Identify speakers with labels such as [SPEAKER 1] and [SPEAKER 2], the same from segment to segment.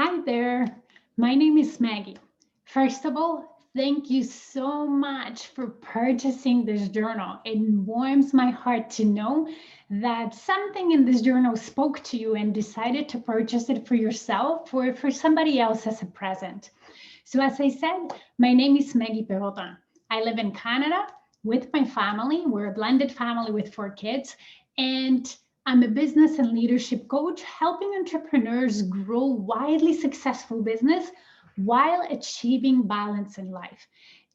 [SPEAKER 1] Hi there. My name is Maggie. First of all, thank you so much for purchasing this journal. It warms my heart to know that something in this journal spoke to you and decided to purchase it for yourself or for somebody else as a present. So, as I said, my name is Maggie Perrotin. I live in Canada with my family. We're a blended family with 4 kids. And I'm a business and leadership coach, helping entrepreneurs grow widely successful business while achieving balance in life.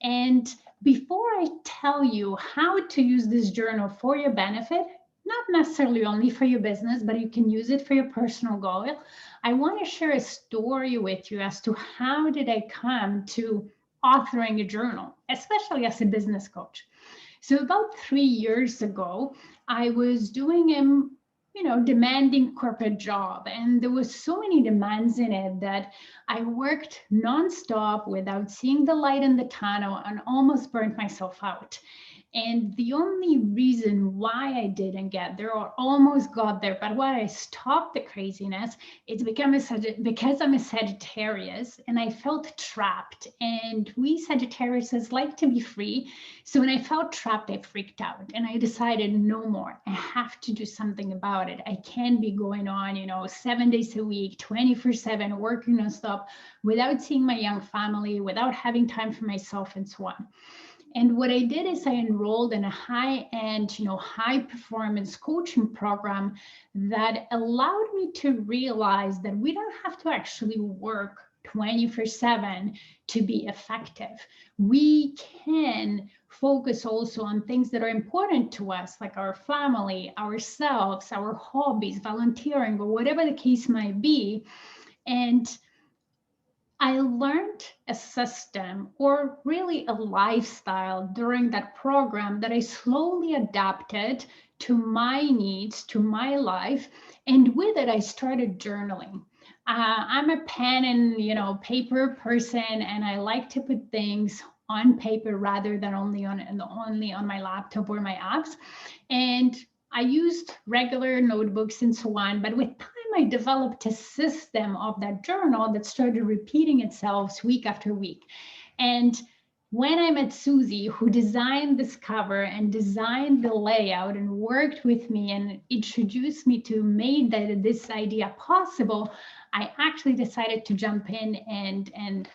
[SPEAKER 1] And before I tell you how to use this journal for your benefit, not necessarily only for your business, but you can use it for your personal goal, I want to share a story with you as to how did I come to authoring a journal, especially as a business coach. So about 3 years ago, I was doing demanding corporate job, and there was so many demands in it that I worked nonstop without seeing the light in the tunnel and almost burnt myself out. And the only reason why I didn't get there or almost got there, but why I stopped the craziness, it's because I'm a Sagittarius and I felt trapped. And we Sagittariuses like to be free. So when I felt trapped, I freaked out and I decided no more. I have to do something about it. I can't be going on, 7 days a week, 24/7, working nonstop without seeing my young family, without having time for myself and so on. And what I did is I enrolled in a high-end, high performance coaching program that allowed me to realize that we don't have to actually work 24/7 to be effective. We can focus also on things that are important to us, like our family, ourselves, our hobbies, volunteering, or whatever the case might be. And I learned a system or really a lifestyle during that program that I slowly adapted to my needs, to my life. And with it, I started journaling. I'm a pen and paper person, and I like to put things on paper rather than only on my laptop or my apps. And I used regular notebooks and so on, but with time I developed a system of that journal that started repeating itself week after week. And when I met Susie, who designed this cover and designed the layout and worked with me and introduced me to made this idea possible, I actually decided to jump in and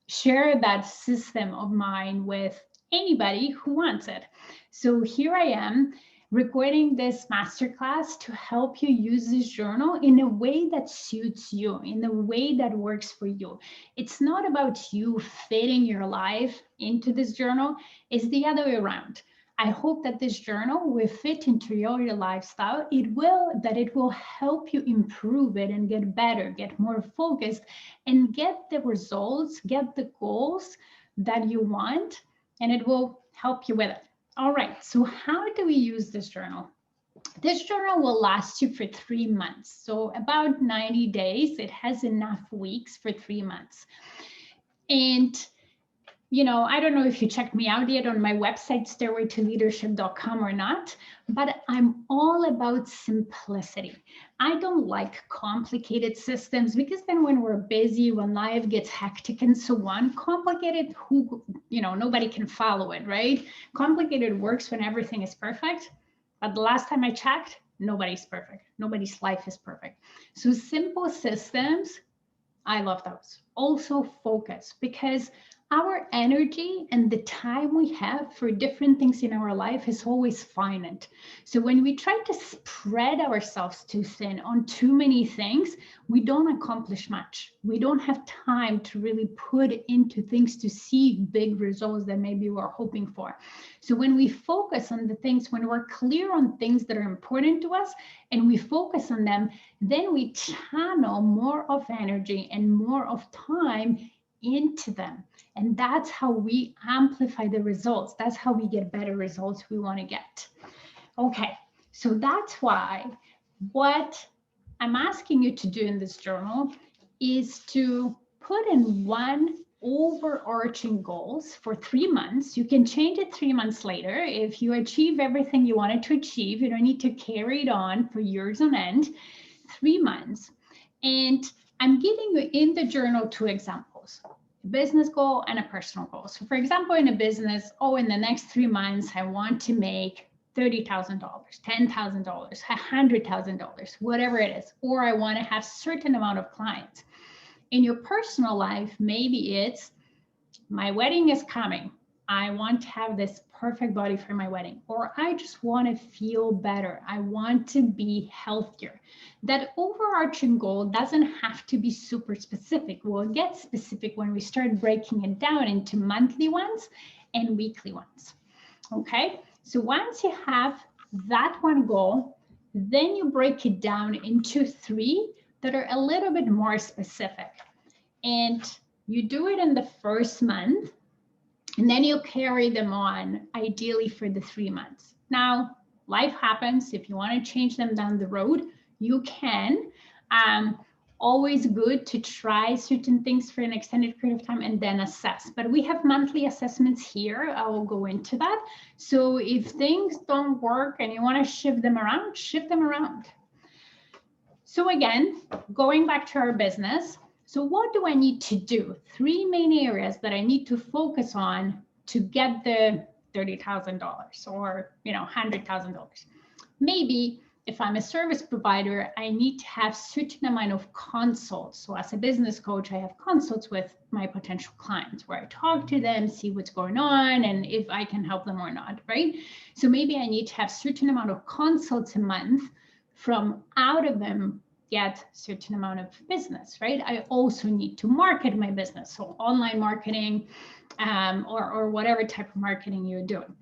[SPEAKER 1] share that system of mine with anybody who wants it. So here I am recording this masterclass to help you use this journal in a way that suits you, in a way that works for you. It's not about you fitting your life into this journal, it's the other way around. I hope that this journal will fit into your lifestyle. It will help you improve it and get better, get more focused, and get the results, get the goals that you want, and it will help you with it. All right, so how do we use this journal? This journal will last you for 3 months. So about 90 days, it has enough weeks for 3 months. And I don't know if you checked me out yet on my website, stairwaytoleadership.com or not, but I'm all about simplicity. I don't like complicated systems because then when we're busy, when life gets hectic and so on, complicated, nobody can follow it, right? Complicated works when everything is perfect. But the last time I checked, nobody's perfect. Nobody's life is perfect. So simple systems, I love those. Also focus, because our energy and the time we have for different things in our life is always finite. So when we try to spread ourselves too thin on too many things, we don't accomplish much. We don't have time to really put into things to see big results that maybe we're hoping for. So when we focus on the things, when we're clear on things that are important to us and we focus on them, then we channel more of energy and more of time into them. And that's how we amplify the results. That's how we get better results we want to get. Okay, so that's why what I'm asking you to do in this journal is to put in one overarching goals for 3 months. You can change it 3 months later. If you achieve everything you wanted to achieve, you don't need to carry it on for years on end. 3 months. And I'm giving you in the journal 2 examples, a business goal and a personal goal. So for example, in a business, in the next 3 months, I want to make $30,000, $10,000, $100,000, whatever it is, or I want to have certain amount of clients. In your personal life, maybe it's my wedding is coming. I want to have this perfect body for my wedding, or I just want to feel better. I want to be healthier. That overarching goal doesn't have to be super specific. We'll get specific when we start breaking it down into monthly ones and weekly ones. Okay, so once you have that one goal, then you break it down into 3 that are a little bit more specific. And you do it in the first month, and then you carry them on, ideally for the 3 months. Now, life happens. If you want to change them down the road, you can. Always good to try certain things for an extended period of time and then assess. But we have monthly assessments here. I will go into that. So if things don't work and you want to shift them around, shift them around. So again, going back to our business. So what do I need to do? 3 main areas that I need to focus on to get the $30,000 or $100,000. Maybe if I'm a service provider, I need to have certain amount of consults. So as a business coach, I have consults with my potential clients where I talk to them, see what's going on, and if I can help them or not, right? So maybe I need to have certain amount of consults a month. From out of them, get certain amount of business, right? I also need to market my business. So online marketing or whatever type of marketing you're doing.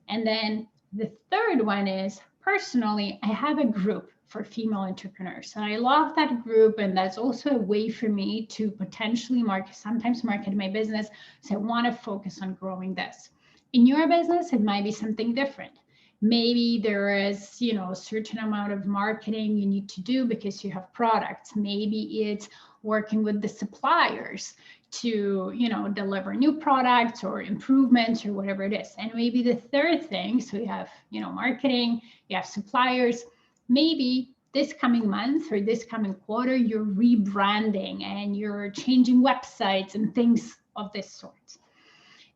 [SPEAKER 1] And then the third one is, personally, I have a group for female entrepreneurs. And I love that group. And that's also a way for me to potentially sometimes market my business. So I want to focus on growing this. In your business, it might be something different. Maybe there is, a certain amount of marketing you need to do because you have products. Maybe it's working with the suppliers to, deliver new products or improvements or whatever it is. And maybe the third thing, so you have, marketing, you have suppliers. Maybe this coming month or this coming quarter, you're rebranding and you're changing websites and things of this sort.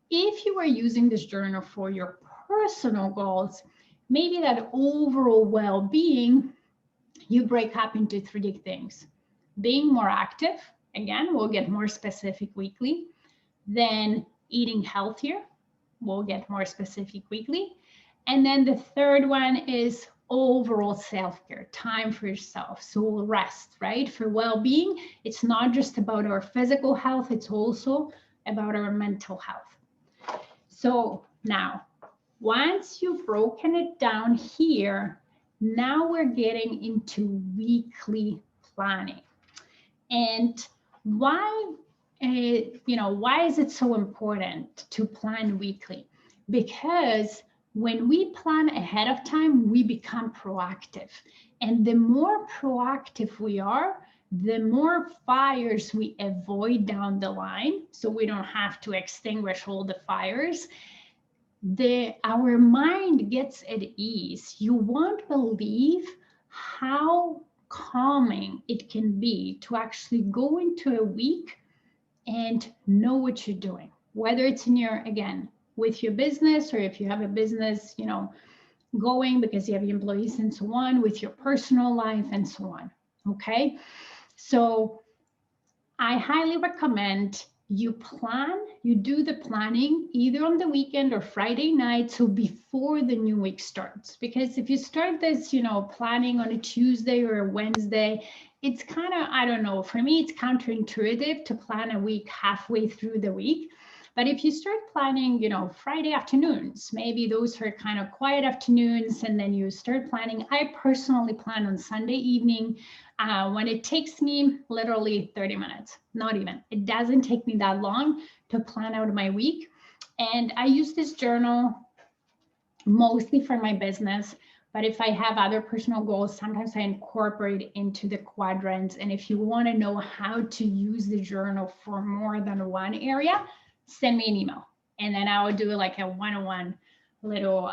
[SPEAKER 1] If you are using this journal for your personal goals, maybe that overall well-being, you break up into 3 things. Being more active, again, we'll get more specific weekly. Then eating healthier, we'll get more specific weekly. And then the third one is overall self-care, time for yourself. So rest, right? For well-being, it's not just about our physical health, it's also about our mental health. So now, once you've broken it down here, now we're getting into weekly planning. And why is it so important to plan weekly? Because when we plan ahead of time, we become proactive. And the more proactive we are, the more fires we avoid down the line. So we don't have to extinguish all the fires. Our mind gets at ease. You won't believe how calming it can be to actually go into a week and know what you're doing, whether it's in your, again, with your business, or if you have a business, going because you have employees and so on, with your personal life and so on. Okay. So I highly recommend you do the planning either on the weekend or Friday night, so before the new week starts. Because if you start this, planning on a Tuesday or a Wednesday, it's kind of, I don't know, for me, it's counterintuitive to plan a week halfway through the week. But if you start planning, Friday afternoons, maybe those are kind of quiet afternoons, and then you start planning. I personally plan on Sunday evening when it takes me literally 30 minutes, not even. It doesn't take me that long to plan out my week. And I use this journal mostly for my business. But if I have other personal goals, sometimes I incorporate it into the quadrants. And if you want to know how to use the journal for more than one area, send me an email. And then I will do like a one-on-one little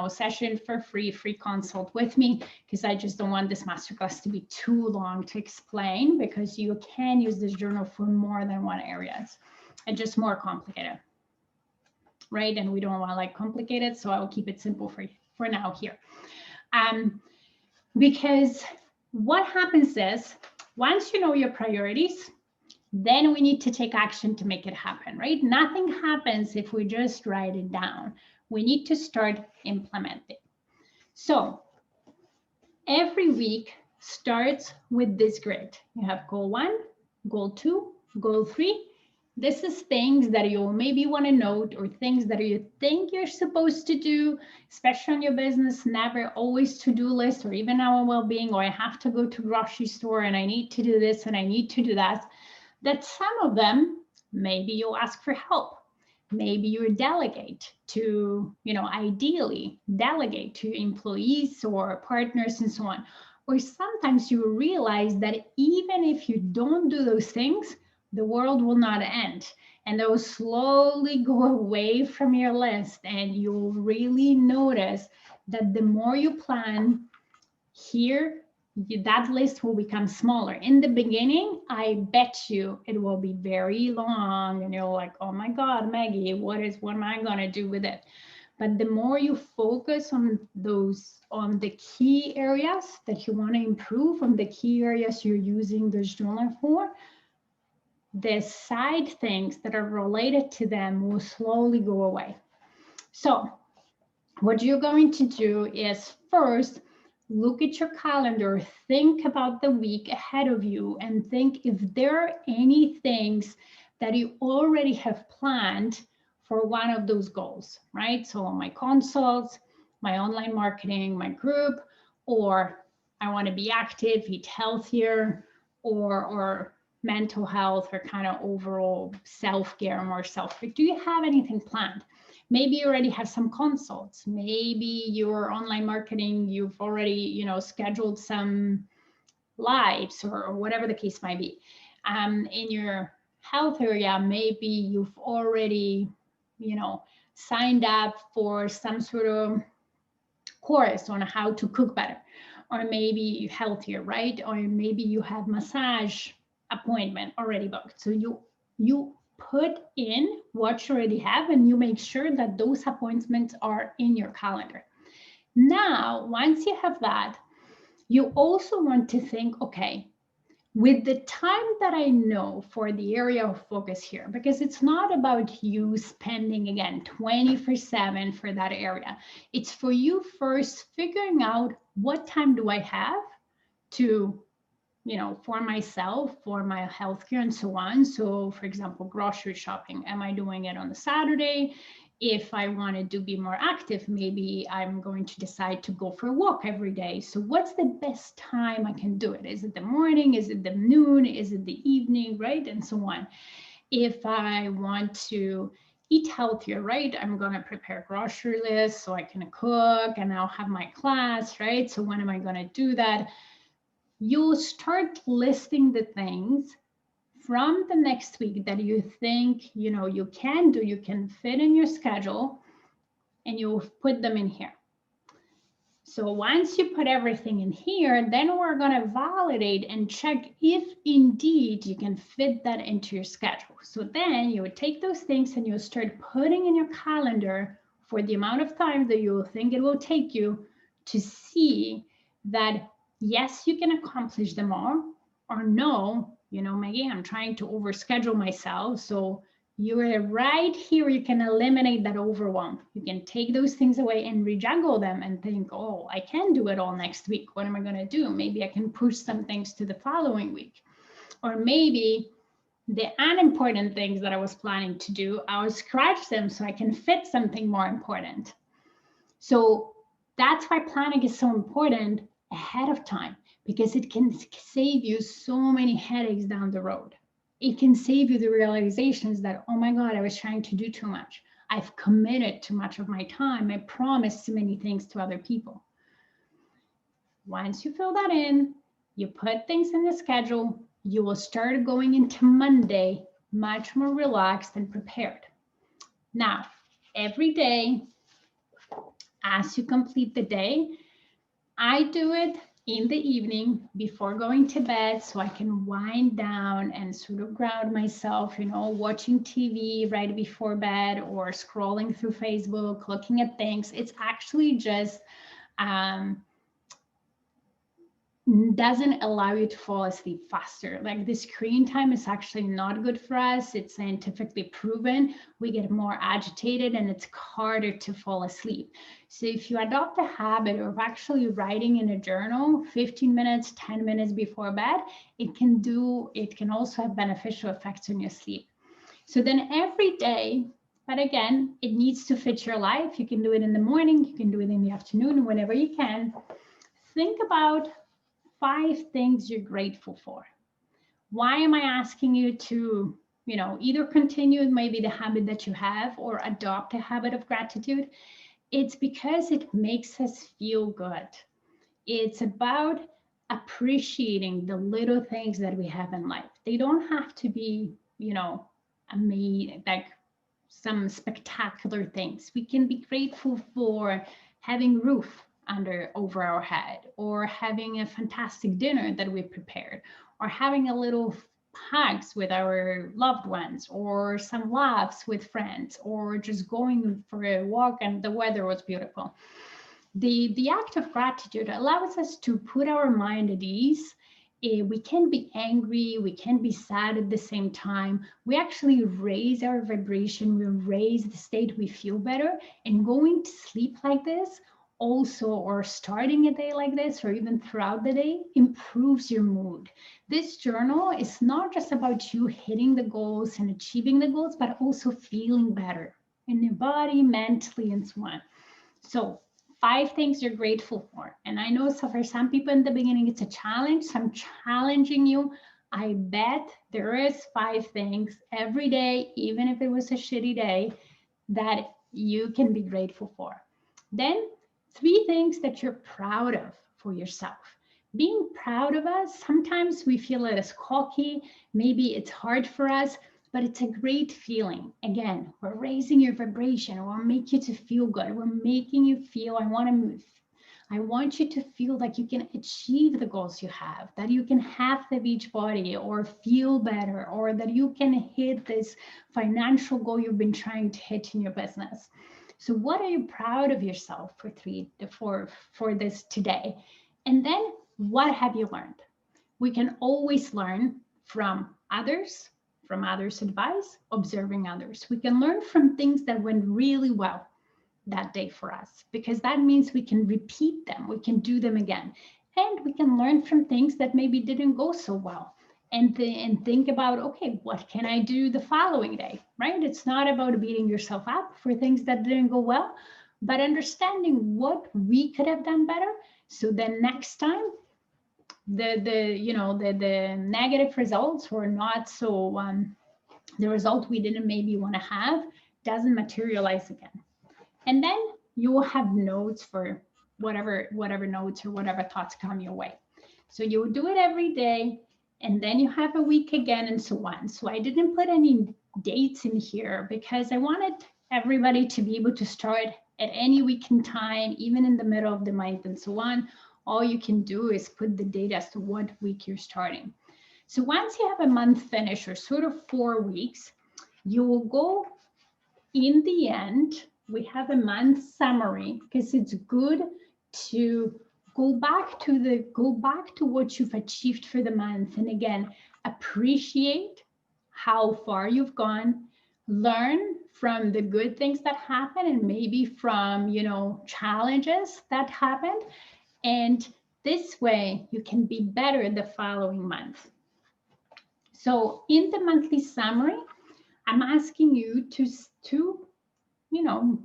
[SPEAKER 1] session for free consult with me, because I just don't want this masterclass to be too long to explain, because you can use this journal for more than one areas. It's just more complicated, right? And we don't want like complicated, so I will keep it simple for now here. Because what happens is, once you know your priorities, then we need to take action to make it happen, right? Nothing happens if we just write it down. We need to start implementing. So every week starts with this grid. You have goal 1, goal 2, goal 3. This is things that you maybe want to note, or things that you think you're supposed to do, especially on your business. Never always to-do list, or even our well-being, or I have to go to grocery store and I need to do this and I need to do that. That some of them, maybe you'll ask for help. Maybe you delegate to, ideally delegate to employees or partners and so on. Or sometimes you realize that even if you don't do those things, the world will not end, and they'll slowly go away from your list, and you'll really notice that the more you plan here, that list will become smaller. In the beginning, I bet you it will be very long, and you're like, oh my God, Maggie, what am I gonna do with it? But the more you focus on the key areas that you want to improve, on the key areas you're using this journal for, the side things that are related to them will slowly go away. So what you're going to do is, first, look at your calendar, think about the week ahead of you, and think if there are any things that you already have planned for one of those goals, right? So my consults, my online marketing, my group, or I want to be active, eat healthier, or mental health, or kind of overall self-care, more self-care. Do you have anything planned? Maybe you already have some consults. Maybe your online marketing, you've already, scheduled some lives, or whatever the case might be. In your health area, maybe you've already, signed up for some sort of course on how to cook better, or maybe healthier, right? Or maybe you have massage appointment already booked. So you put in what you already have, and you make sure that those appointments are in your calendar. Now, once you have that, you also want to think, okay, with the time that I know for the area of focus here, because it's not about you spending, again, 24/7 for that area. It's for you first figuring out, what time do I have to, for myself, for my healthcare and so on. So for example, grocery shopping, am I doing it on a Saturday? If I wanted to be more active, maybe I'm going to decide to go for a walk every day. So what's the best time I can do it? Is it the morning? Is it the noon? Is it the evening, right? And so on. If I want to eat healthier, right? I'm going to prepare grocery lists so I can cook, and I'll have my class, right? So when am I going to do that? You'll start listing the things from the next week that you think, you can do, you can fit in your schedule, and you'll put them in here. So once you put everything in here, then we're going to validate and check if indeed you can fit that into your schedule. So then you would take those things and you'll start putting in your calendar for the amount of time that you think it will take you to see that, yes, you can accomplish them all, or no, Maggie, I'm trying to overschedule myself. So you're right here, you can eliminate that overwhelm. You can take those things away and rejuggle them and think, oh, I can do it all next week. What am I going to do? Maybe I can push some things to the following week. Or maybe the unimportant things that I was planning to do, I'll scratch them so I can fit something more important. So that's why planning is so important ahead of time, because it can save you so many headaches down the road. It can save you the realizations that, oh my God, I was trying to do too much. I've committed too much of my time. I promised too many things to other people. Once you fill that in, you put things in the schedule, you will start going into Monday much more relaxed and prepared. Now, every day, as you complete the day. I do it in the evening before going to bed so I can wind down and sort of ground myself, watching TV right before bed or scrolling through Facebook, looking at things. It's actually just um, doesn't allow you to fall asleep faster. Like the screen time is actually not good for us. It's scientifically proven. We get more agitated and it's harder to fall asleep. So if you adopt a habit of actually writing in a journal 15 minutes, 10 minutes before bed, it can also have beneficial effects on your sleep. So then every day, but again, it needs to fit your life. You can do it in the morning, you can do it in the afternoon, whenever you can. Think about 5 things you're grateful for. Why am I asking you to, either continue maybe the habit that you have or adopt a habit of gratitude? It's because it makes us feel good. It's about appreciating the little things that we have in life. They don't have to be, amazing, like some spectacular things. We can be grateful for having roof under over our head, or having a fantastic dinner that we prepared, or having a little hugs with our loved ones, or some laughs with friends, or just going for a walk and the weather was beautiful. The act of gratitude allows us to put our mind at ease. We can be angry, we can be sad at the same time. We actually raise our vibration, we raise the state, we feel better. And going to sleep like this also, or starting a day like this, or even throughout the day, improves your mood. This journal is not just about you hitting the goals and achieving the goals, but also feeling better in your body, mentally, and so on. So 5 things you're grateful for. And I know, so for some people in the beginning, it's a challenge. So I'm challenging you. I bet there is 5 things every day, even if it was a shitty day, that you can be grateful for. Then 3 things that you're proud of for yourself. Being proud of us, sometimes we feel it as cocky. Maybe it's hard for us, but it's a great feeling. Again, we're raising your vibration. We'll make you to feel good. We're making you feel, I want you to feel like you can achieve the goals you have, that you can have the beach body or feel better, or that you can hit this financial goal you've been trying to hit in your business. So what are you proud of yourself for this today? And then what have you learned? We can always learn from others' advice, observing others. We can learn from things that went really well that day for us, because that means we can repeat them, we can do them again. And we can learn from things that maybe didn't go so well. And think about, okay, what can I do the following day, right? It's not about beating yourself up for things that didn't go well, but understanding what we could have done better. So then next time the negative results were not so the result we didn't maybe want to have doesn't materialize again. And then you will have notes for whatever notes or whatever thoughts come your way. So you will do it every day, and then you have a week again, and so on. So I didn't put any dates in here because I wanted everybody to be able to start at any week in time, even in the middle of the month and so on. All you can do is put the date as to what week you're starting. So once you have a month finished, or sort of 4 weeks, you will go in the end, we have a month summary, because it's good to go back to what you've achieved for the month. And again, appreciate how far you've gone, learn from the good things that happen, and maybe from, challenges that happened. And this way you can be better the following month. So in the monthly summary, I'm asking you to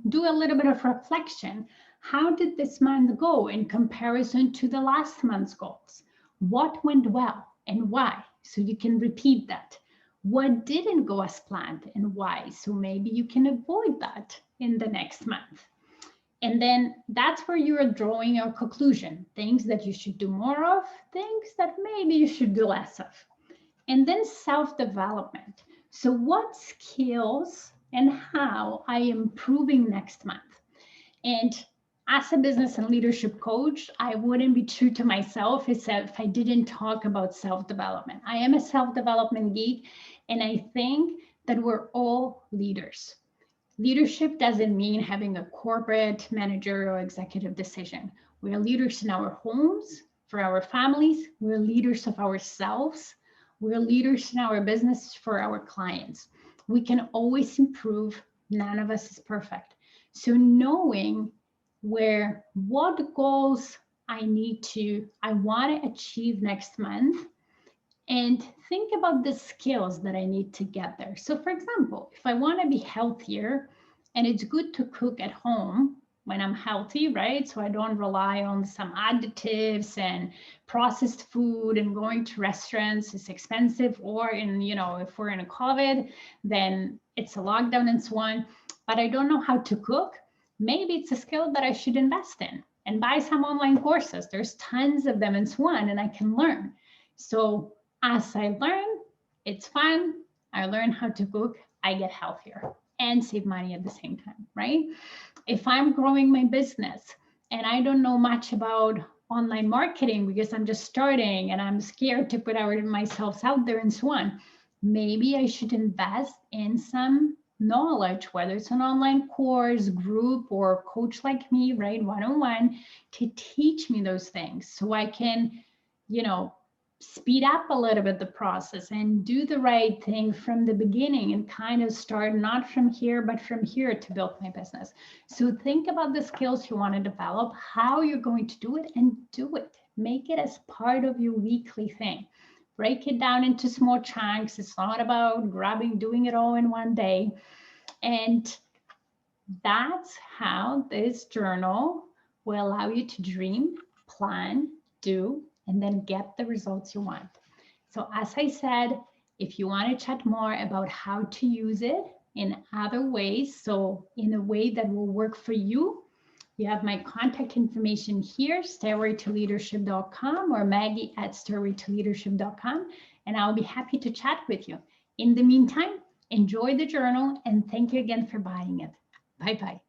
[SPEAKER 1] do a little bit of reflection. How did this month go in comparison to the last month's goals? What went well and why? So you can repeat that. What didn't go as planned and why? So maybe you can avoid that in the next month. And then that's where you're drawing your conclusion, things that you should do more of, things that maybe you should do less of. And then self-development. So what skills and how I am improving next month? And As a business and leadership coach, I wouldn't be true to myself if I didn't talk about self-development. I am a self-development geek, and I think that we're all leaders. Leadership doesn't mean having a corporate manager or executive decision. We're leaders in our homes, for our families. We're leaders of ourselves. We're leaders in our business for our clients. We can always improve. None of us is perfect. So knowing what goals I want to achieve next month, and think about the skills that I need to get there. So, for example, if I want to be healthier, and it's good to cook at home when I'm healthy, right? So I don't rely on some additives and processed food, and going to restaurants is expensive, or if we're in a COVID, then it's a lockdown and so on. But I don't know how to cook. Maybe it's a skill that I should invest in and buy some online courses. There's tons of them and so on, and I can learn. So as I learn, it's fun. I learn how to cook, I get healthier and save money at the same time, right? If I'm growing my business and I don't know much about online marketing because I'm just starting and I'm scared to put myself out there and so on, maybe I should invest in some knowledge, whether it's an online course, group, or coach like me, right, one-on-one, to teach me those things so I can, speed up a little bit the process and do the right thing from the beginning, and kind of start not from here but from here to build my business. So think about the skills you want to develop, how you're going to do it, and do it. Make it as part of your weekly thing. Break it down into small chunks. It's not about doing it all in one day. And that's how this journal will allow you to dream, plan, do, and then get the results you want. So as I said, if you want to chat more about how to use it in other ways, so in a way that will work for you, you have my contact information here, stairwaytoleadership.com or Maggie@stairwaytoleadership.com, and I'll be happy to chat with you. In the meantime, enjoy the journal, and thank you again for buying it. Bye-bye.